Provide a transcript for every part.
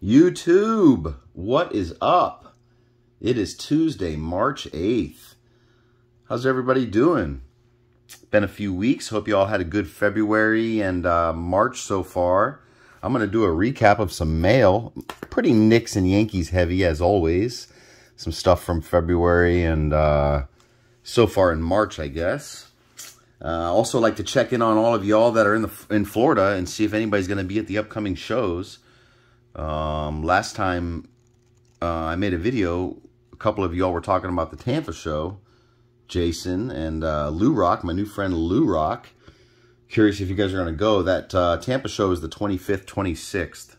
YouTube, what is up? It is Tuesday, March 8th. How's everybody doing? Been a few weeks. Hope you all had a good February and March so far. I'm going to do a recap of some mail. Pretty Knicks and Yankees heavy as always. Some stuff from February and so far in March, I guess. Also like to check in on all of y'all that are in Florida and see if anybody's going to be at the upcoming shows. Last time I made a video, a couple of y'all were talking about the Tampa show. Jason and Lou Rock, my new friend Lou Rock. Curious if you guys are going to go. That Tampa show is the 25th, 26th.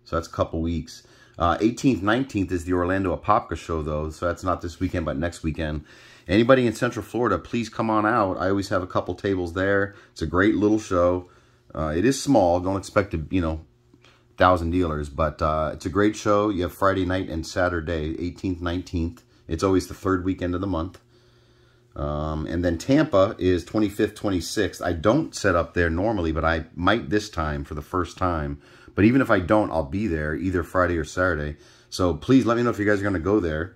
So that's a couple weeks. 18th, 19th is the Orlando Apopka show, though. So that's not this weekend, but next weekend. Anybody in Central Florida, please come on out. I always have a couple tables there. It's a great little show. It is small. Don't expect to, 1,000 dealers. But it's a great show. You have Friday night and Saturday, 18th, 19th. It's always the third weekend of the month. And then Tampa is 25th, 26th. I don't set up there normally, but I might this time for the first time. But even if I don't, I'll be there either Friday or Saturday. So please let me know if you guys are going to go there.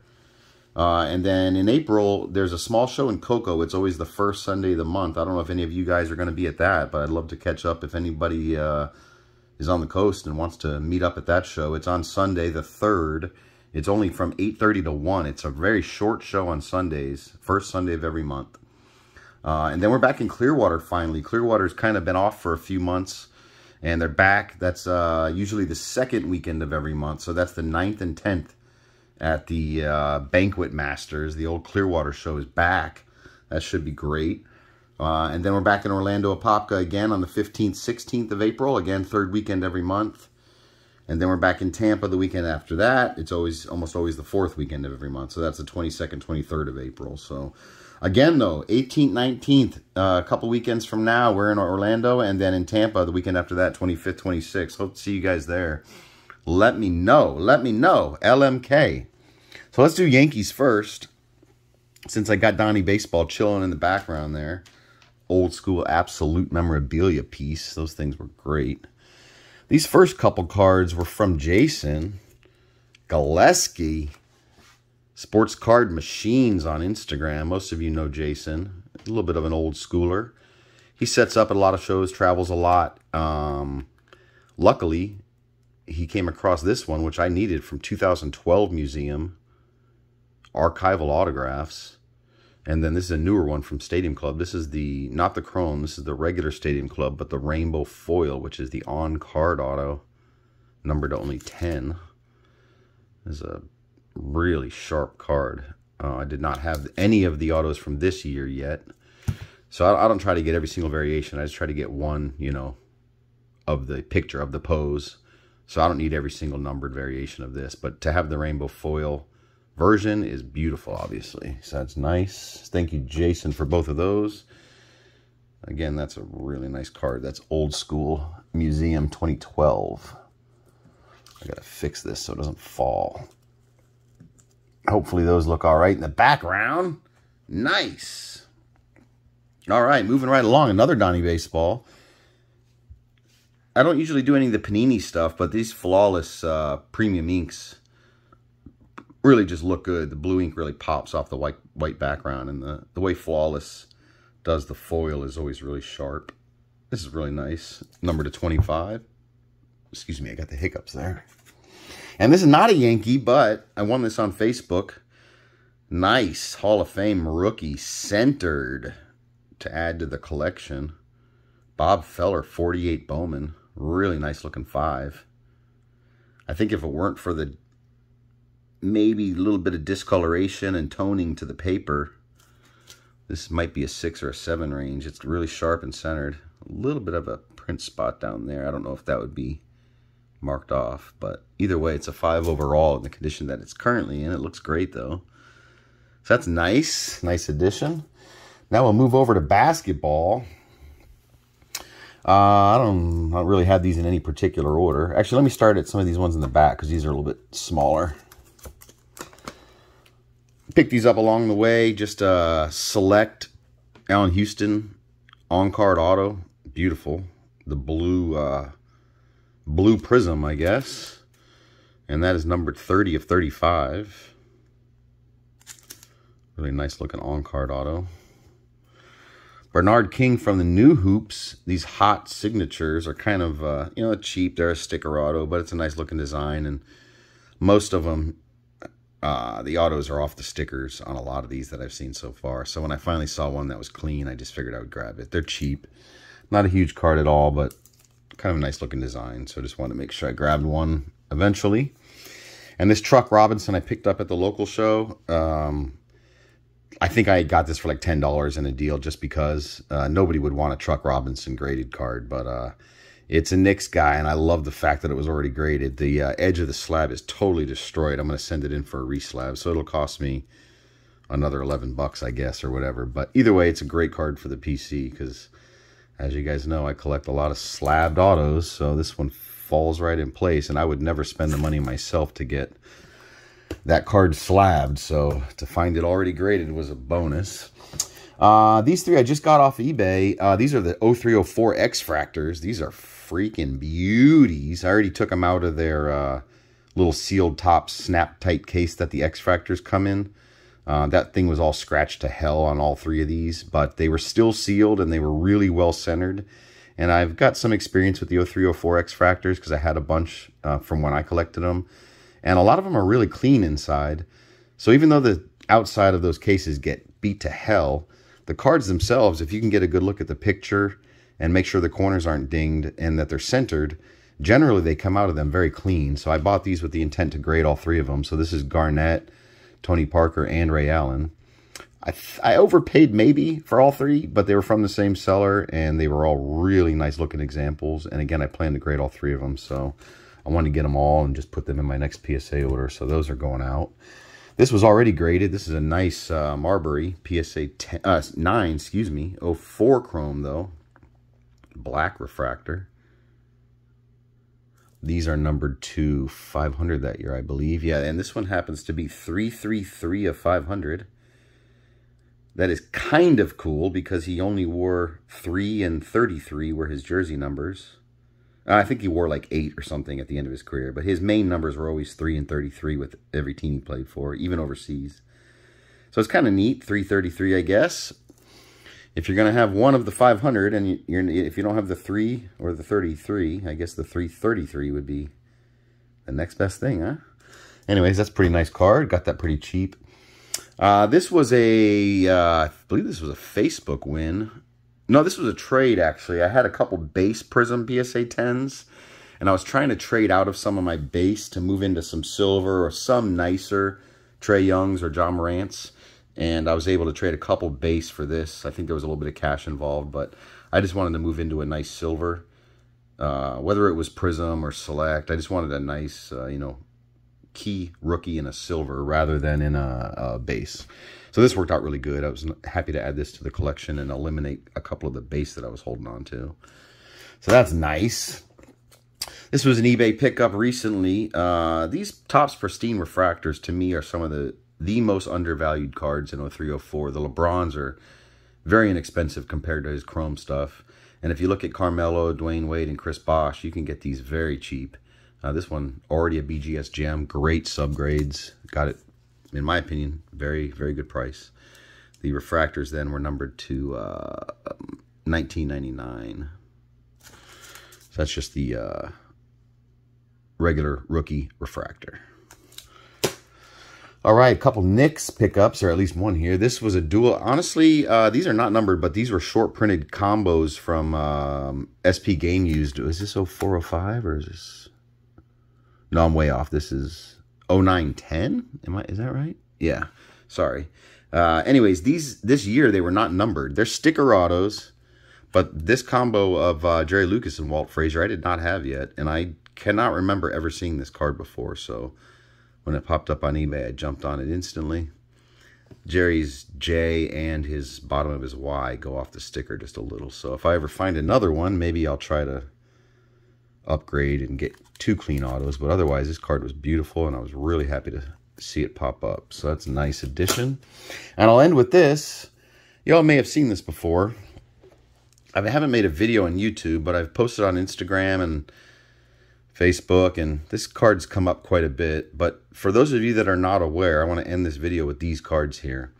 And then in April, there's a small show in Cocoa. It's always the first Sunday of the month. I don't know if any of you guys are going to be at that, but I'd love to catch up if anybody is on the coast and wants to meet up at that show. It's on Sunday the 3rd. It's only from 8:30 to 1. It's a very short show on Sundays, first Sunday of every month. And then we're back in Clearwater finally. Clearwater's kind of been off for a few months, and they're back. That's usually the second weekend of every month. So that's the 9th and 10th at the Banquet Masters. The old Clearwater show is back. That should be great. And then we're back in Orlando Apopka again on the 15th, 16th of April. Again, third weekend every month. And then we're back in Tampa the weekend after that. It's almost always the fourth weekend of every month. So that's the 22nd, 23rd of April. So again, though, 18th, 19th, a couple weekends from now, we're in Orlando. And then in Tampa the weekend after that, 25th, 26th. Hope to see you guys there. Let me know. Let me know. LMK. So let's do Yankees first. Since I got Donnie Baseball chilling in the background there. Old school absolute memorabilia piece. Those things were great. These first couple cards were from Jason Gillespie. Sports Card Machines on Instagram. Most of you know Jason. A little bit of an old schooler. He sets up at a lot of shows, travels a lot. Luckily, he came across this one, which I needed, from 2012 Museum. Archival autographs. And then this is a newer one from Stadium Club. This is not the Chrome, this is the regular Stadium Club, but the Rainbow Foil, which is the on-card auto, numbered to only 10. This is a really sharp card. I did not have any of the autos from this year yet. So I don't try to get every single variation. I just try to get one, of the picture, of the pose. So I don't need every single numbered variation of this. But to have the Rainbow Foil version is beautiful, obviously. So that's nice. Thank you, Jason, for both of those. Again, that's a really nice card. That's Old School Museum 2012. I gotta fix this so it doesn't fall. Hopefully those look all right in the background. Nice. All right, moving right along. Another Donnie Baseball. I don't usually do any of the Panini stuff, but these flawless premium inks really just look good. The blue ink really pops off the white background, and the way Flawless does the foil is always really sharp. This is really nice. Number to 25. Excuse me, I got the hiccups there. And this is not a Yankee, but I won this on Facebook. Nice Hall of Fame rookie centered to add to the collection. Bob Feller, 48 Bowman. Really nice looking 5. I think if it weren't for the maybe a little bit of discoloration and toning to the paper, this might be a 6 or a 7 range. It's really sharp and centered. A little bit of a print spot down there. I don't know if that would be marked off, but either way, it's a 5 overall in the condition that it's currently in. It looks great, though. So that's nice. Nice addition. Now we'll move over to basketball. I don't really have these in any particular order. Actually, let me start at some of these ones in the back because these are a little bit smaller. Picked these up along the way. Just select Allen Houston on-card auto. Beautiful. The blue prism, I guess. And that is numbered 30 of 35. Really nice looking on-card auto. Bernard King from the New Hoops. These hot signatures are kind of, you know, cheap. They're a sticker auto, but it's a nice looking design. And most of them, the autos are off the stickers on a lot of these that I've seen so far. So when I finally saw one that was clean, I just figured I would grab it. They're cheap. Not a huge card at all, but kind of a nice looking design. So I just wanted to make sure I grabbed one eventually. And this Truck Robinson I picked up at the local show. I think I got this for like $10 in a deal just because nobody would want a Truck Robinson graded card. But it's a Knicks guy, and I love the fact that it was already graded. The edge of the slab is totally destroyed. I'm going to send it in for a reslab, so it'll cost me another 11 bucks, I guess, or whatever. But either way, it's a great card for the PC because, as you guys know, I collect a lot of slabbed autos, so this one falls right in place, and I would never spend the money myself to get that card slabbed, so to find it already graded was a bonus. These three I just got off eBay. These are the 0304 X-Fractors. These are freaking beauties. I already took them out of their little sealed top snap tight case that the X-Fractors come in. That thing was all scratched to hell on all three of these, but they were still sealed and they were really well centered. And I've got some experience with the 0304 X-Fractors because I had a bunch from when I collected them. And a lot of them are really clean inside. So even though the outside of those cases get beat to hell, the cards themselves, if you can get a good look at the picture and make sure the corners aren't dinged and that they're centered, generally they come out of them very clean. So I bought these with the intent to grade all three of them. So this is Garnett, Tony Parker, and Ray Allen. I overpaid maybe for all three, but they were from the same seller, and they were all really nice looking examples. And again, I plan to grade all three of them, so I wanted to get them all and just put them in my next PSA order. So those are going out. This was already graded. This is a nice Marbury PSA 9, excuse me, 04 chrome though. Black refractor. These are numbered to 500 that year, I believe. Yeah, and this one happens to be 333 of 500. That is kind of cool because he only wore 3 and 33 were his jersey numbers. I think he wore like 8 or something at the end of his career, but his main numbers were always 3 and 33 with every team he played for, even overseas. So it's kind of neat, 333, I guess. If you're going to have one of the 500, and if you don't have the 3 or the 33, I guess the 333 would be the next best thing, huh? Anyways, that's a pretty nice card. Got that pretty cheap. This was I believe this was a Facebook win. No, this was a trade, actually. I had a couple base Prism PSA 10s, and I was trying to trade out of some of my base to move into some silver or some nicer Trae Youngs or John Morant's, and I was able to trade a couple base for this. I think there was a little bit of cash involved, but I just wanted to move into a nice silver, whether it was Prism or Select. I just wanted a nice, you know, key rookie in a silver rather than in a base. So this worked out really good. I was happy to add this to the collection and eliminate a couple of the base that I was holding on to. So that's nice. This was an eBay pickup recently. These Topps Pristine Refractors to me are some of the most undervalued cards in 0304. The LeBrons are very inexpensive compared to his chrome stuff. And if you look at Carmelo, Dwayne Wade, and Chris Bosh, you can get these very cheap. This one, already a BGS gem, great subgrades. Got it, in my opinion, very, very good price. The refractors then were numbered to $19.99. So that's just the regular rookie refractor. All right, a couple Knicks pickups, or at least one here. This was a dual. Honestly, these are not numbered, but these were short printed combos from SP Game Used. Is this 0405 or is this? No, I'm way off. This is 0910. Is that right? Yeah. Sorry. Anyways, this year they were not numbered. They're sticker autos, but this combo of Jerry Lucas and Walt Frazier I did not have yet, and I cannot remember ever seeing this card before. So when it popped up on eBay, I jumped on it instantly. Jerry's J and his bottom of his Y go off the sticker just a little. So if I ever find another one, maybe I'll try to upgrade and get 2 clean autos, but otherwise this card was beautiful and I was really happy to see it pop up. So that's a nice addition. And I'll end with this. Y'all may have seen this before. I haven't made a video on YouTube, but I've posted on Instagram and Facebook, and this card's come up quite a bit. But for those of you that are not aware, I want to end this video with these cards here.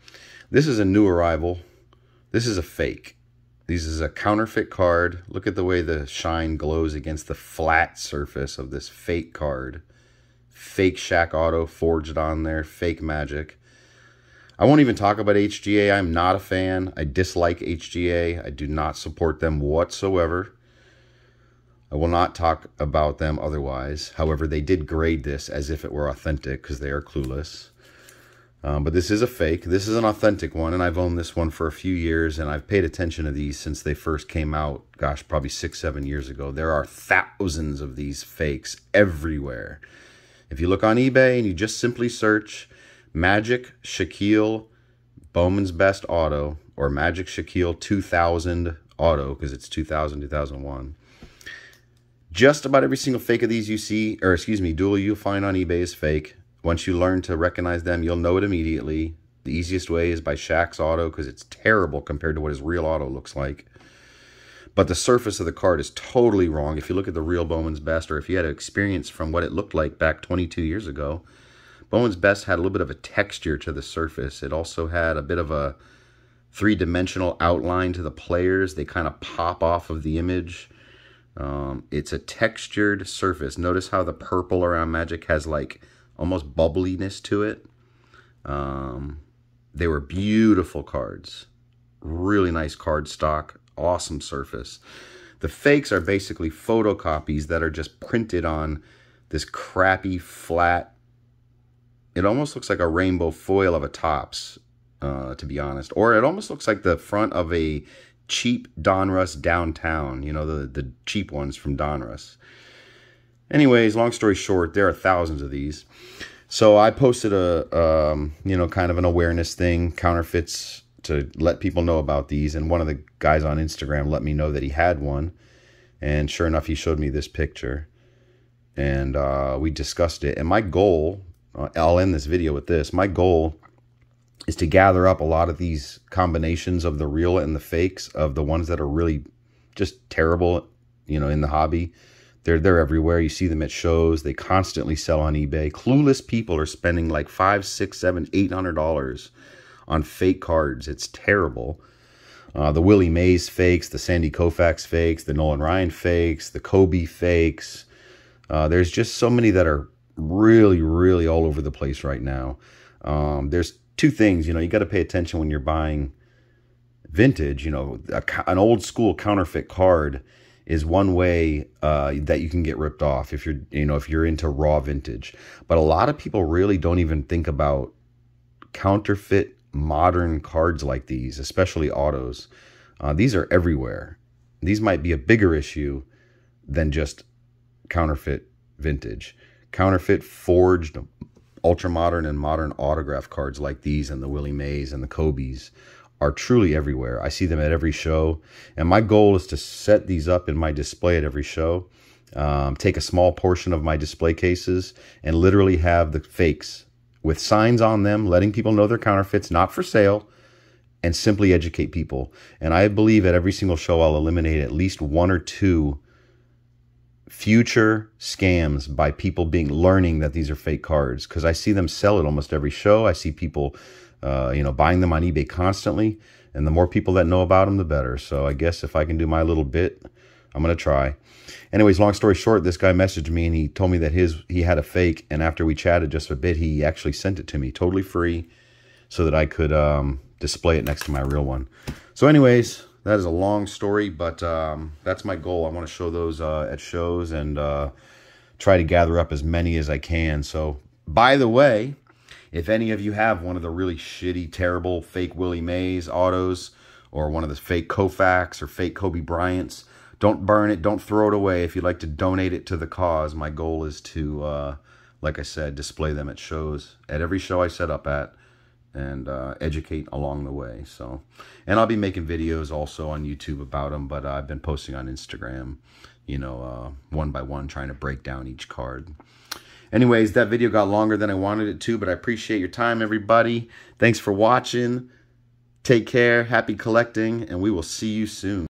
This is a new arrival. This is a fake. This is a counterfeit card. Look at the way the shine glows against the flat surface of this fake card. Fake Shaq auto forged on there. Fake magic. I won't even talk about HGA. I'm not a fan. I dislike HGA. I do not support them whatsoever. I will not talk about them otherwise. However, they did grade this as if it were authentic because they are clueless. But this is a fake. This is an authentic one, and I've owned this one for a few years, and I've paid attention to these since they first came out, gosh, probably 6-7 years ago. There are thousands of these fakes everywhere. If you look on eBay and you just simply search Magic Shaquille Bowman's Best Auto or Magic Shaquille 2000 Auto, because it's 2000, 2001, just about every single fake of these you see, or excuse me, duel you'll find on eBay is fake. Once you learn to recognize them, you'll know it immediately. The easiest way is by Shaq's auto because it's terrible compared to what his real auto looks like. But the surface of the card is totally wrong. If you look at the real Bowman's Best, or if you had experience from what it looked like back 22 years ago, Bowman's Best had a little bit of a texture to the surface. It also had a bit of a three-dimensional outline to the players. They kind of pop off of the image. It's a textured surface. Notice how the purple around Magic has like almost bubbliness to it. They were beautiful cards. Really nice card stock. Awesome surface. The fakes are basically photocopies that are just printed on this crappy flat. It almost looks like a rainbow foil of a Topps, to be honest. Or it almost looks like the front of a cheap Donruss downtown. You know, the cheap ones from Donruss. Anyways, long story short, there are thousands of these. So I posted a, kind of an awareness thing, counterfeits, to let people know about these. And one of the guys on Instagram let me know that he had one. And sure enough, he showed me this picture. And we discussed it. And my goal, I'll end this video with this. My goal is to gather up a lot of these combinations of the real and the fakes, of the ones that are really just terrible, in the hobby. They're everywhere. You see them at shows. They constantly sell on eBay. Clueless people are spending like $500, $600, $700, $800 on fake cards. It's terrible. The Willie Mays fakes, the Sandy Koufax fakes, the Nolan Ryan fakes, the Kobe fakes. There's just so many that are really, really all over the place right now. There's two things. You got to pay attention when you're buying vintage. An old school counterfeit card is one way that you can get ripped off if you're into raw vintage. But a lot of people really don't even think about counterfeit modern cards like these, especially autos. These are everywhere. These might be a bigger issue than just counterfeit vintage. Counterfeit forged ultra modern and modern autograph cards like these and the Willie Mays and the Kobe's are truly everywhere. I see them at every show, and my goal is to set these up in my display at every show, take a small portion of my display cases and literally have the fakes with signs on them letting people know they're counterfeits, not for sale, and simply educate people. And I believe at every single show I'll eliminate at least one or two future scams by people learning that these are fake cards, because I see them sell at almost every show. I see people buying them on eBay constantly, and the more people that know about them, the better. So I guess if I can do my little bit, I'm going to try. Anyways, long story short, this guy messaged me and he told me that he had a fake, and after we chatted just a bit, he actually sent it to me totally free so that I could display it next to my real one. So anyways, that is a long story, but that's my goal. I want to show those at shows and try to gather up as many as I can. So, by the way, if any of you have one of the really shitty, terrible fake Willie Mays autos, or one of the fake Koufax or fake Kobe Bryants, don't burn it. Don't throw it away. If you'd like to donate it to the cause, my goal is to, like I said, display them at shows, at every show I set up at, and educate along the way. So, and I'll be making videos also on YouTube about them, but I've been posting on Instagram, one by one, trying to break down each card. Anyways, that video got longer than I wanted it to, but I appreciate your time, everybody. Thanks for watching. Take care. Happy collecting, and we will see you soon.